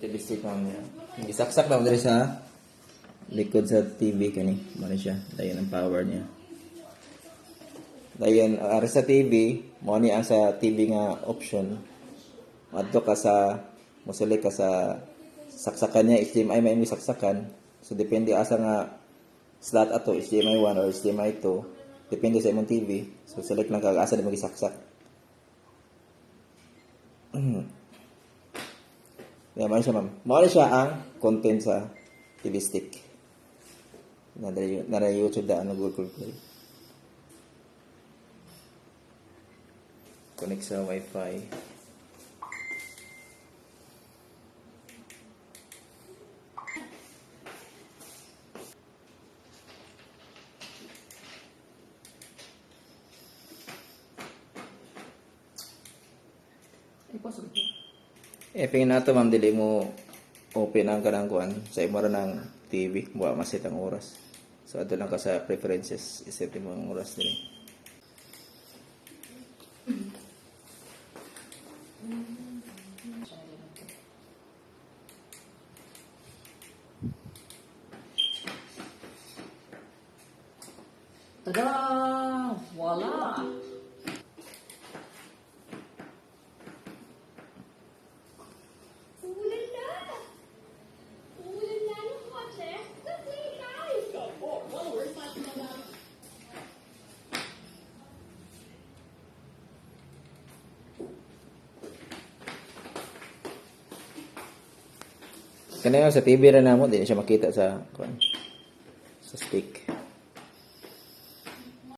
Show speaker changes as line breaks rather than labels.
TV stick ma'am niya. Isaksak lang diri sa likod sa TV kani. Mali siya. Dayon ang power niya. Dayon ara sa TV, mo ni ang sa TV nga option. Adto ka sa musuli ka sa saksakan niya HDMI may saksakan. So depende asa nga slot ato HDMI 1 or HDMI 2 depende sa imong TV. So select lang kag asa di mo gisaksak. Yeah, man siya ma'am. Mao siya ang content sa TV stick. Nara YouTube daan na Google Play. Connect sa Wi-Fi. Pingin nato ma'am dili mo open ang kanang kuan sa imo ra ng TV, wa maset ang oras. So adto lang ka sa preferences, iset mo ang oras dili.
Tada! Wala!
Kanayo sa TV ra namo, di na siya makita sa kuan sa stick.